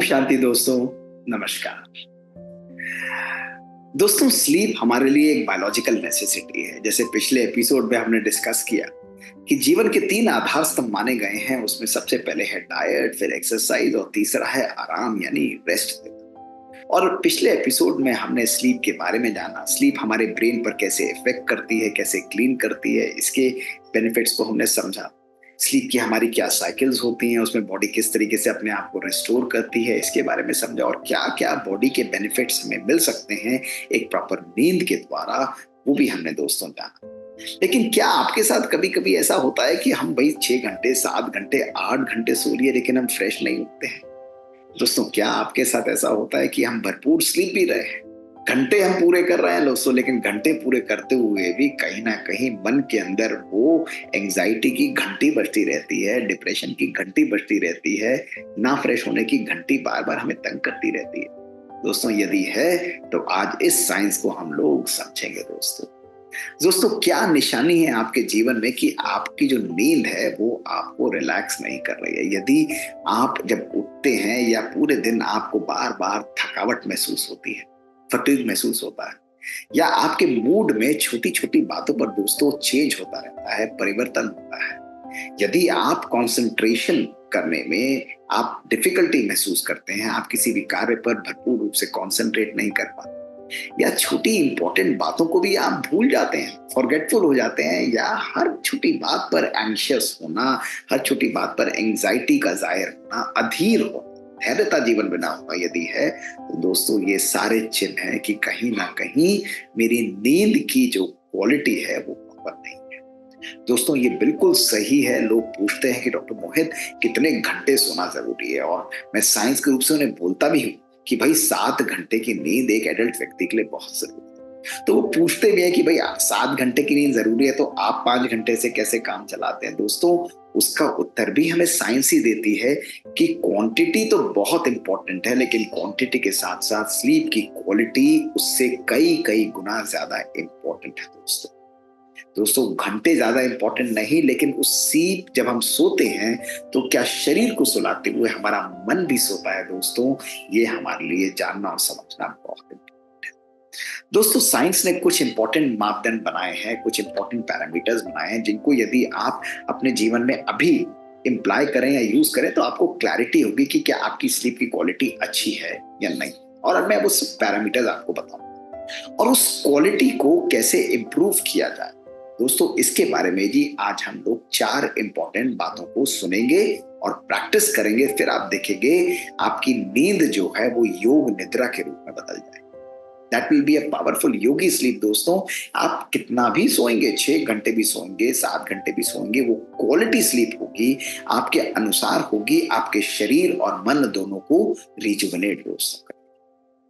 शांति दोस्तों। नमस्कार दोस्तों। स्लीप हमारे लिए एक बायोलॉजिकल नेसेसिटी है। जैसे पिछले एपिसोड में हमने डिस्कस किया कि जीवन के 3 आधार स्तंभ माने गए हैं। उसमें सबसे पहले है डाइट, फिर एक्सरसाइज और तीसरा है आराम यानी रेस्ट। और पिछले एपिसोड में हमने स्लीप के बारे में जाना। स्लीप हमारे ब्रेन पर कैसे इफेक्ट करती है, कैसे क्लीन करती है, इसके बेनिफिट्स को हमने समझा। स्लीप की हमारी क्या साइकिल्स होती हैं, उसमें बॉडी किस तरीके से अपने आप को रिस्टोर करती है, इसके बारे में समझा। और क्या क्या बॉडी के बेनिफिट्स हमें मिल सकते हैं एक प्रॉपर नींद के द्वारा, वो भी हमने दोस्तों जाना। लेकिन क्या आपके साथ कभी कभी ऐसा होता है कि हम भाई 6 घंटे, 7 घंटे, 8 घंटे सो लिए लेकिन हम फ्रेश नहीं उठते हैं? दोस्तों, क्या आपके साथ ऐसा होता है कि हम भरपूर स्लीप भी रहे हैं, घंटे हम पूरे कर रहे हैं दोस्तों, लेकिन घंटे पूरे करते हुए भी कहीं ना कहीं मन के अंदर वो एंजाइटी की घंटी बजती रहती है, डिप्रेशन की घंटी बजती रहती है, ना फ्रेश होने की घंटी बार बार हमें तंग करती रहती है? दोस्तों, यदि है तो आज इस साइंस को हम लोग समझेंगे। दोस्तों, क्या निशानी है आपके जीवन में कि आपकी जो नींद है वो आपको रिलैक्स नहीं कर रही है? यदि आप जब उठते हैं या पूरे दिन आपको बार बार थकावट महसूस होती है, फटीग महसूस होता है, या आपके मूड में छोटी छोटी बातों पर दोस्तों चेंज होता रहता है, परिवर्तन होता है, यदि आप कंसंट्रेशन करने में आप डिफिकल्टी महसूस करते हैं, आप किसी भी कार्य पर भरपूर रूप से कंसंट्रेट नहीं कर पाते, या छोटी इंपॉर्टेंट बातों को भी आप भूल जाते हैं, फॉरगेटफुल हो जाते हैं, या हर छोटी बात पर एंशियस होना, हर छोटी बात पर एंजाइटी का जाहिर होना, अधीर हो, धैर्यता जीवन में ना होगा, यदि है तो दोस्तों ये सारे चिन्ह हैं कि कहीं ना कहीं मेरी नींद की जो क्वालिटी है वो प्रॉपर नहीं है। दोस्तों, ये बिल्कुल सही है। लोग पूछते हैं कि डॉक्टर मोहित, कितने घंटे सोना जरूरी है? और मैं साइंस के रूप से उन्हें बोलता भी हूँ कि भाई 7 घंटे की नींद एक एडल्ट व्यक्ति के लिए बहुत जरूरी है। तो वो पूछते भी है कि भाई 7 घंटे की नींद जरूरी है तो आप 5 घंटे से कैसे काम चलाते हैं? दोस्तों, उसका उत्तर भी हमें साइंस ही देती है कि क्वांटिटी तो बहुत इंपॉर्टेंट है, लेकिन क्वांटिटी के साथ साथ स्लीप की क्वालिटी उससे कई कई गुना ज्यादा इंपॉर्टेंट है। दोस्तों, घंटे ज्यादा इंपॉर्टेंट नहीं, लेकिन उस स्लीप जब हम सोते हैं तो क्या शरीर को सुलाते हुए हमारा मन भी सोता है? दोस्तों, ये हमारे लिए जानना और समझना बहुत इंपॉर्टेंट है। दोस्तों, साइंस ने कुछ इंपॉर्टेंट मापदंड बनाए हैं, कुछ इंपॉर्टेंट पैरामीटर्स बनाए हैं, जिनको यदि आप अपने जीवन में अभी इंप्लाई करें या यूज करें तो आपको क्लैरिटी होगी कि क्या आपकी स्लीप की क्वालिटी अच्छी है या नहीं। और अब मैं उस पैरामीटर्स आपको बताऊंगा और उस क्वालिटी को कैसे इंप्रूव किया जाए। दोस्तों, इसके बारे में जी आज हम लोग 4 इंपॉर्टेंट बातों को सुनेंगे और प्रैक्टिस करेंगे। फिर आप देखेंगे आपकी नींद जो है वो योग निद्रा के रूप में बदल जाए। That will be a powerful Yogi sleep. दोस्तों, आप कितना भी सोएंगे, 6 घंटे भी सोएंगे, 7 घंटे भी सोएंगे, वो क्वालिटी स्लीप होगी, आपके अनुसार होगी, आपके शरीर और मन दोनों को रिजुविनेट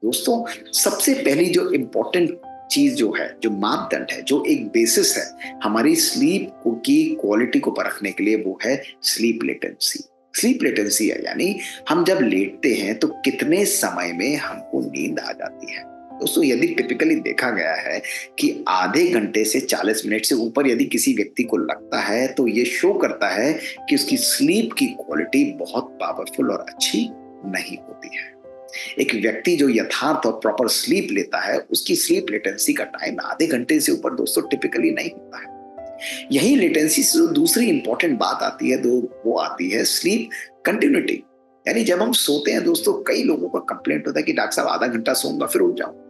दोस्तों, सबसे पहली जो इंपॉर्टेंट चीज जो है, जो मापदंड है, जो एक बेसिस है हमारी स्लीप की क्वालिटी को परखने के लिए, वो है स्लीप लेटेंसी। स्लीप लेटेंसी है यानी हम जब लेटते हैं तो कितने समय में हमको नींद आ जाती है। दोस्तों, यदि टिपिकली देखा गया है कि आधे घंटे से 40 मिनट से ऊपर यदि किसी व्यक्ति को लगता है तो ये शो करता है कि उसकी स्लीप की क्वालिटी बहुत पावरफुल और अच्छी नहीं होती है। एक व्यक्ति जो यथार्थ और प्रॉपर स्लीप लेता है उसकी स्लीप लेटेंसी का टाइम आधे घंटे से ऊपर दोस्तों टिपिकली नहीं होता है। यही लेटेंसी से जो दूसरी इंपॉर्टेंट बात आती है वो आती है स्लीप कंटिन्यूटी। यानी जब हम सोते हैं दोस्तों, कई लोगों का कंप्लेंट होता है कि डॉक्टर साहब आधा घंटा सोऊंगा फिर उठ जाऊंगा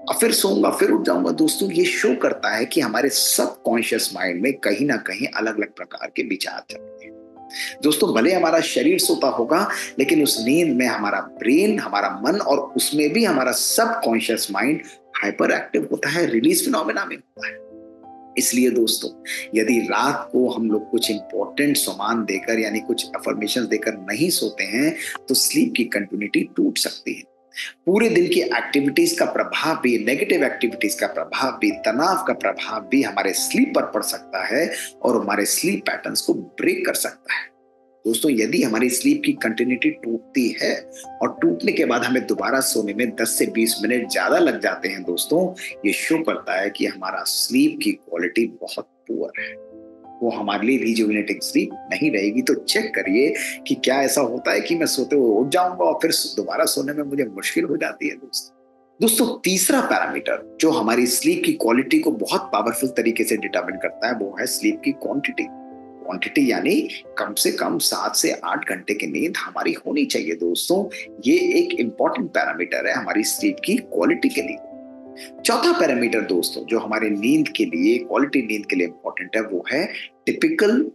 और फिर सोऊंगा फिर उठ जाऊंगा। दोस्तों, ये शो करता है कि हमारे सबकॉन्शियस माइंड में कहीं ना कहीं अलग अलग प्रकार के विचार चलते हैं। दोस्तों, भले हमारा शरीर सोता होगा, लेकिन उस नींद में हमारा ब्रेन, हमारा मन और उसमें भी हमारा सबकॉन्शियस माइंड हाइपर एक्टिव होता है, रिलीज फिनोमेना में होता है। इसलिए दोस्तों, यदि रात को हम लोग कुछ इंपॉर्टेंट सामान देकर यानी कुछ अफर्मेशन देकर नहीं सोते हैं तो स्लीप की कंटिन्यूटी टूट सकती है। पूरे दिन की एक्टिविटीज का प्रभाव भी, नेगेटिव एक्टिविटीज का प्रभाव भी, तनाव का प्रभाव भी हमारे स्लीप पर पड़ सकता है और हमारे स्लीप पैटर्न्स को ब्रेक कर सकता है। दोस्तों, यदि हमारी स्लीप की कंटिन्यूटी टूटती है और टूटने के बाद हमें दोबारा सोने में 10 से 20 मिनट ज्यादा लग जाते हैं दोस्तों, ये शो करता है कि हमारा स्लीप की क्वालिटी बहुत पुअर है। वो हमारे लिए रिजुविनेटिंग स्लीप नहीं रहेगी। तो चेक करिए कि क्या ऐसा होता है कि मैं सोते हुए उठ जाऊंगा और फिर दोबारा सोने में मुझे मुश्किल हो जाती है दोस्तों। तीसरा पैरामीटर जो हमारी स्लीप की क्वालिटी को बहुत पावरफुल तरीके से डिटरमिन करता है वो है स्लीप की क्वांटिटी। क्वांटिटी यानी कम से कम 7 से 8 घंटे की नींद हमारी होनी चाहिए दोस्तों। ये एक इंपॉर्टेंट पैरामीटर है हमारी स्लीप की क्वालिटी के लिए। चौथा पैरामीटर दोस्तों जो हमारे नींद के लिए, क्वालिटी नींद के लिए इंपॉर्टेंट है, वो है typical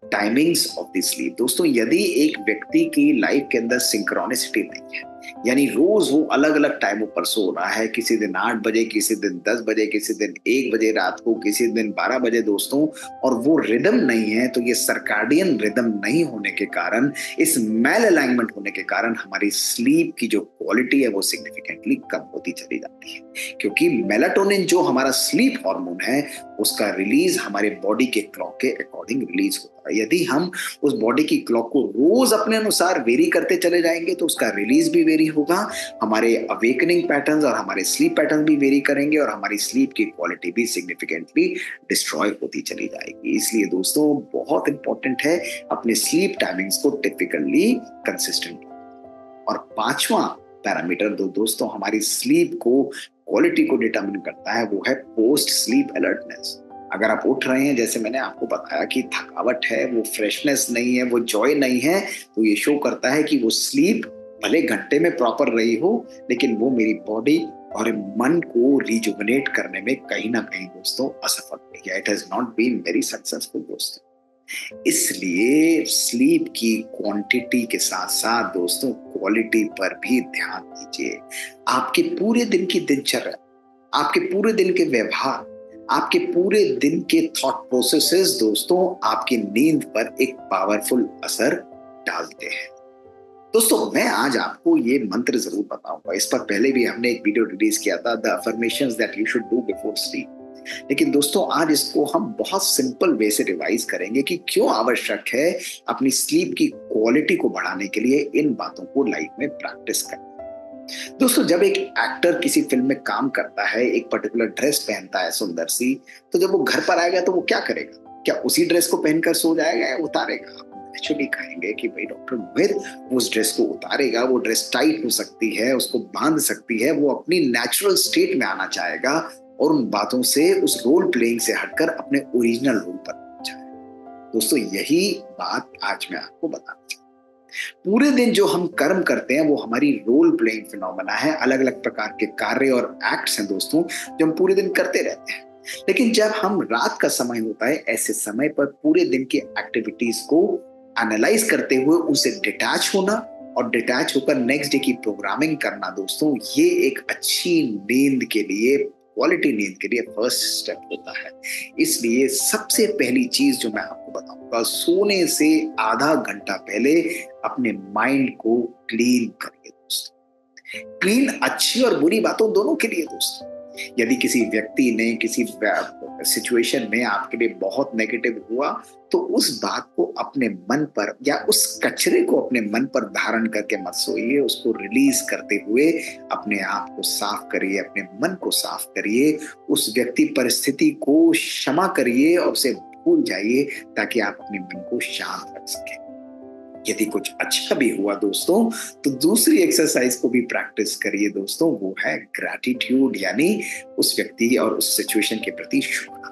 timings of the sleep. दोस्तों यदि एक व्यक्ति की लाइफ के अंदर सिंक्रोनिसिटी नहीं है, यानी रोज वो अलग अलग टाइमों पर सो रहा है, किसी दिन 8 बजे, किसी दिन 10 बजे, किसी दिन 1 बजे रात को, किसी दिन 12 बजे दोस्तों, और वो रिदम नहीं है, तो ये सर्काडियन रिदम नहीं होने के कारण, इस मेल अलाइनमेंट होने के कारण हमारी स्लीप की जो क्वालिटी है वो सिग्निफिकेंटली कम होती चली जाती है। क्योंकि मेलाटोनिन जो हमारा स्लीप हार्मोन है उसका रिलीज हमारे बॉडी के क्लॉक के अकॉर्डिंग रिलीज होता है। यदि हम उस बॉडी की क्लॉक को रोज अपने अनुसार वेरी करते चले जाएंगे तो उसका रिलीज भी वेरी होगा, हमारे अवेकनिंग पैटर्न्स और हमारे स्लीप पैटर्न भी वेरी करेंगे और हमारी स्लीप की क्वालिटी भी सिग्निफिकेंटली डिस्ट्रॉय होती चली जाएगी। इसलिए दोस्तों बहुत इंपॉर्टेंट है अपने स्लीप टाइमिंग्स को टिपिकली कंसिस्टेंट। और पांचवा पैरामीटर दोस्तों हमारी स्लीप को क्वालिटी को डिटरमिन करता है वो है पोस्ट स्लीप अलर्टनेस। अगर आप उठ रहे हैं, जैसे मैंने आपको बताया कि थकावट है, वो फ्रेशनेस नहीं है, वो जॉय नहीं है, तो ये शो करता है कि वो स्लीप भले घंटे में प्रॉपर रही हो लेकिन वो मेरी बॉडी और मन को रिजुविनेट करने में कहीं ना कहीं दोस्तों असफल रही है। It has not been very successful दोस्तों। इसलिए स्लीप की क्वांटिटी के साथ साथ दोस्तों क्वालिटी पर भी ध्यान दीजिए। आपके पूरे दिन की दिनचर्या, आपके पूरे दिन के व्यवहार, आपके पूरे दिन के थॉट प्रोसेसेस दोस्तों आपकी नींद पर एक पावरफुल असर डालते हैं। दोस्तों मैं आज आपको ये मंत्र जरूर बताऊंगा। इस पर पहले भी हमने एक वीडियो रिलीज किया था, the affirmations that you should do before sleep. लेकिन दोस्तों आज इसको हम बहुत सिंपल वे से रिवाइज करेंगे कि क्यों आवश्यक है अपनी स्लीप की क्वालिटी को बढ़ाने के लिए इन बातों को लाइफ में प्रैक्टिस करना। दोस्तों जब एक एक्टर किसी फिल्म में काम करता है, एक पर्टिकुलर ड्रेस पहनता है सुंदर सी, तो जब वो घर पर आएगा तो वो क्या करेगा? क्या उसी ड्रेस को पहनकर सो जाएगा या उतारेगा? नेचुरली कहेंगे कि भाई डॉक्टर मोहित उस ड्रेस को उतारेगा, वो ड्रेस टाइट हो सकती है, उसको बांध सकती है, वो अपनी नेचुरल स्टेट में आना चाहेगा और उन बातों से, उस रोल प्लेइंग से हटकर अपने ओरिजिनल रोल पर जाए। दोस्तों यही बात आज मैं आपको बताना चाहूंगा। पूरे दिन जो हम कर्म करते हैं वो हमारी रोल प्लेइंग फिनोमेना है। अलग अलग प्रकार के कार्य और एक्ट्स हैं दोस्तों जो हम पूरे दिन करते रहते हैं। लेकिन जब हम रात का समय होता है, ऐसे समय पर पूरे दिन की एक्टिविटीज को एनालाइज करते हुए उनसे डिटैच होना और डिटैच होकर नेक्स्ट डे की प्रोग्रामिंग करना दोस्तों, ये एक अच्छी नींद के लिए, क्वालिटी नींद के लिए फर्स्ट स्टेप होता है। इसलिए सबसे पहली चीज जो मैं आपको बताऊंगा, सोने से आधा घंटा पहले अपने माइंड को क्लीन करिए दोस्तों। क्लीन अच्छी और बुरी बातों दोनों के लिए दोस्तों। यदि किसी व्यक्ति ने किसी सिचुएशन में आपके लिए बहुत नेगेटिव हुआ तो उस बात को अपने मन पर या उस कचरे को अपने मन पर धारण करके मत सोइए। उसको रिलीज करते हुए अपने आप को साफ करिए, अपने मन को साफ करिए, उस व्यक्ति परिस्थिति को क्षमा करिए और उसे भूल जाइए ताकि आप अपने मन को शांत रख सकें। यदि कुछ अच्छा भी हुआ दोस्तों तो दूसरी एक्सरसाइज को भी प्रैक्टिस करिए दोस्तों, वो है ग्रैटिट्यूड, यानी उस व्यक्ति और उस सिचुएशन के प्रति शुक्राना।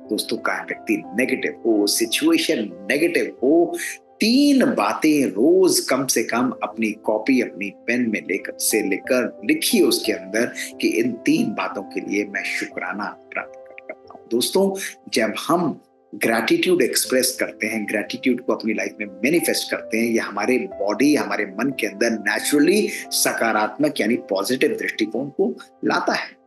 दोस्तों का व्यक्ति नेगेटिव हो, सिचुएशन नेगेटिव हो, 3 बातें रोज कम से कम अपनी कॉपी, अपनी पेन में लेकर लिखिए उसके अंदर कि इन 3 बातों के लिए मैं शुक्राना प्राप्त करता हूँ। दोस्तों जब हम ग्रैटिट्यूड एक्सप्रेस करते हैं, ग्रैटिट्यूड को अपनी लाइफ में मैनिफेस्ट करते हैं, ये हमारे बॉडी, हमारे मन के अंदर नेचुरली सकारात्मक यानी पॉजिटिव दृष्टिकोण को लाता है।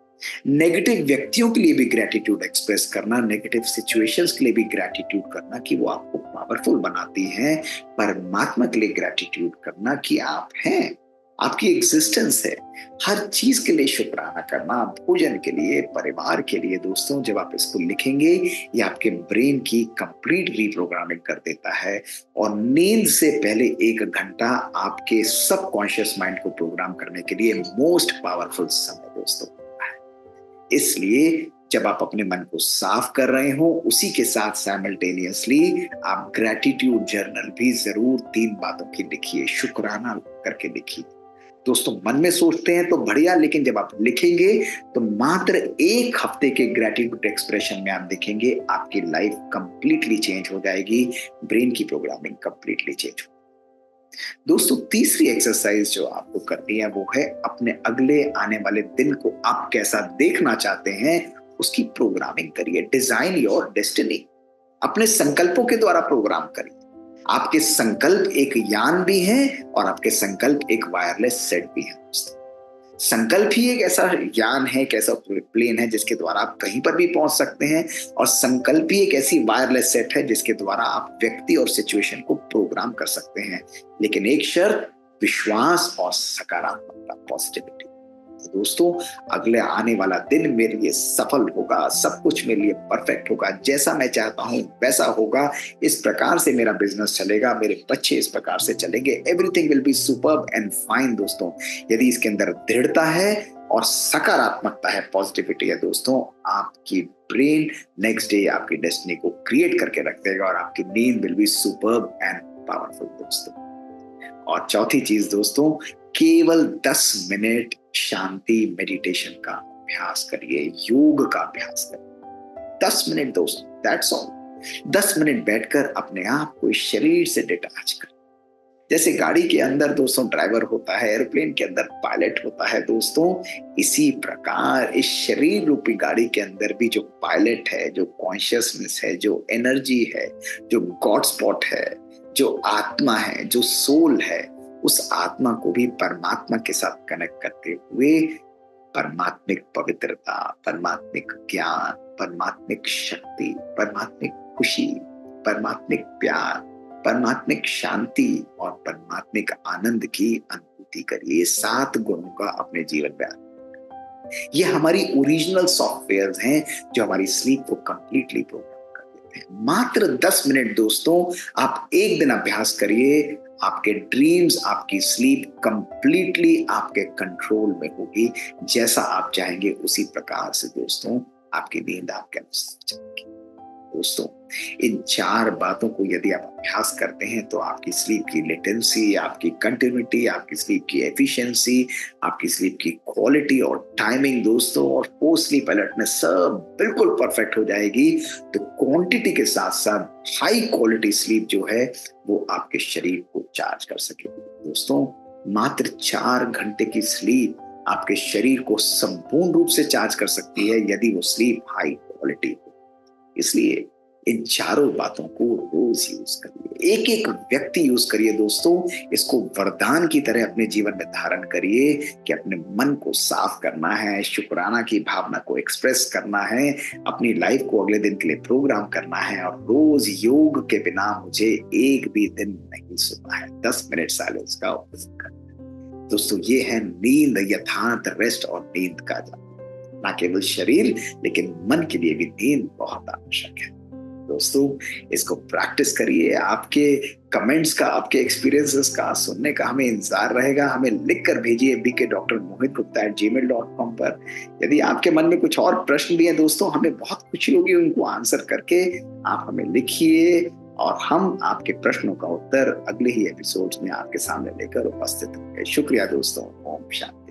नेगेटिव व्यक्तियों के लिए भी ग्रैटिट्यूड एक्सप्रेस करना, नेगेटिव सिचुएशंस के लिए भी ग्रैटिट्यूड करना कि वो आपको पावरफुल बनाती हैं। परमात्मा के लिए ग्रैटिट्यूड करना कि आप हैं, आपकी एग्जिस्टेंस है। हर चीज के लिए शुक्राना करना, भोजन के लिए, परिवार के लिए। दोस्तों जब आप इसको लिखेंगे ये आपके ब्रेन की कंप्लीट रीप्रोग्रामिंग कर देता है और नींद से पहले 1 घंटा आपके सबकॉन्शियस माइंड को प्रोग्राम करने के लिए मोस्ट पावरफुल समय दोस्तों। इसलिए जब आप अपने मन को साफ कर रहे हो, उसी के साथ साइमल्टेनियसली आप ग्रैटिट्यूड जर्नल भी जरूर 3 बातों की लिखिए, शुक्राना करके लिखिए। दोस्तों, मन में सोचते हैं तो बढ़िया, लेकिन जब आप लिखेंगे तो मात्र 1 हफ्ते के ग्रैटिट्यूड एक्सप्रेशन में आप देखेंगे आपकी लाइफ कंप्लीटली चेंज हो जाएगी, ब्रेन की प्रोग्रामिंग कंप्लीटली चेंज हो। दोस्तों, तीसरी एक्सरसाइज जो आपको करनी है वो है अपने अगले आने वाले दिन को आप कैसा देखना चाहते हैं उसकी प्रोग्रामिंग करिए। Design your destiny. अपने संकल्पों के द्वारा प्रोग्राम करिए। आपके संकल्प एक यान भी हैं और आपके संकल्प एक वायरलेस सेट भी है। संकल्प ही एक ऐसा यान है, एक ऐसा प्लेन है जिसके द्वारा आप कहीं पर भी पहुंच सकते हैं, और संकल्प ही एक ऐसी वायरलेस सेट है जिसके द्वारा आप व्यक्ति और सिचुएशन को प्रोग्राम कर सकते हैं। लेकिन एक शर्त, विश्वास और सकारात्मकता, पॉजिटिविटी। तो दोस्तों, अगले आने वाला दिन मेरे लिए सफल होगा, सब कुछ मेरे लिए परफेक्ट होगा, जैसा मैं चाहता हूं वैसा होगा, इस प्रकार से मेरा बिजनेस चलेगा, मेरे बच्चे इस प्रकार से चलेंगे, everything will be superb and fine. दोस्तों, यदि इसके अंदर दृढ़ता है और सकारात्मकता है, पॉजिटिविटी है, दोस्तों, आपकी ब्रेन नेक्स्ट डे आपकी डेस्टिनी को क्रिएट करके रख देगा और आपकी नींद will be superb and powerful. दोस्तों, और चौथी चीज दोस्तों, केवल 10 मिनट शांति मेडिटेशन का अभ्यास करिए, योग का अभ्यास करिए। 10 मिनट दोस्तों, दैट्स ऑल। 10 मिनट बैठकर अपने आप को इस शरीर से डिटैच करिए। जैसे गाड़ी के अंदर दोस्तों ड्राइवर होता है, एयरप्लेन के अंदर पायलट होता है, दोस्तों इसी प्रकार इस शरीर रूपी गाड़ी के अंदर भी जो पायलट है, जो कॉन्शियसनेस है, जो एनर्जी है, जो गॉड स्पॉट है, जो आत्मा है, जो सोल है, उस आत्मा को भी परमात्मा के साथ कनेक्ट करते हुए परमात्मिक पवित्रता, परमात्मिक ज्ञान, परमात्मिक शक्ति, परमात्मिक खुशी, परमात्मिक प्यार, परमात्मिक शांति और परमात्मिक आनंद की अनुभूति करिए। ये 7 गुणों का अपने जीवन में, ये हमारी ओरिजिनल सॉफ्टवेयर हैं जो हमारी स्लीप को कंप्लीटली प्रोग्राम कर देते हैं। मात्र 10 मिनट दोस्तों, आप एक दिन अभ्यास करिए, आपके ड्रीम्स, आपकी स्लीप कंप्लीटली आपके कंट्रोल में होगी। जैसा आप चाहेंगे उसी प्रकार से दोस्तों आपकी नींद आपके अनुसार चलेगी। दोस्तों, इन 4 बातों को यदि आप अभ्यास करते हैं तो आपकी स्लीप की लेटेंसी, आपकी कंटिन्यूटी, आपकी स्लीप की एफिशिएंसी, आपकी स्लीप की क्वालिटी और टाइमिंग दोस्तों, और पोस्ट स्लीप अलर्टनेस सब बिल्कुल परफेक्ट हो जाएगी। तो क्वांटिटी के साथ साथ हाई क्वालिटी स्लीप जो है वो आपके शरीर को चार्ज कर सकेगी। दोस्तों, मात्र 4 घंटे की स्लीप आपके शरीर को संपूर्ण रूप से चार्ज कर सकती है यदि वो स्लीप हाई क्वालिटी हो। इसलिए इन 4 बातों को रोज यूज करिए, एक एक व्यक्ति यूज करिए दोस्तों। इसको वरदान की तरह अपने जीवन में धारण करिए कि अपने मन को साफ करना है, शुक्राना की भावना को एक्सप्रेस करना है, अपनी लाइफ को अगले दिन के लिए प्रोग्राम करना है, और रोज योग के बिना मुझे एक भी दिन नहीं सोना है। 10 मिनट साइलेंस का उपयोग करना। दोस्तों, ये है नींद, यथार्थ रेस्ट और नींद का जादू। ना केवल शरीर लेकिन मन के लिए भी नींद बहुत आवश्यक है। दोस्तों, इसको प्रैक्टिस करिए। आपके कमेंट्स का, आपके एक्सपीरियंसेस का सुनने का हमें इंतजार रहेगा। हमें लिख कर भेजिए bkdrmohitgupta@gmail.com पर। यदि आपके मन में कुछ और प्रश्न भी हैं दोस्तों, हमें बहुत खुशी होगी उनको आंसर करके। आप हमें लिखिए और हम आपके प्रश्नों का उत्तर अगले ही एपिसोड्स में आपके सामने लेकर उपस्थित होंगे। शुक्रिया दोस्तों। ओम शांति।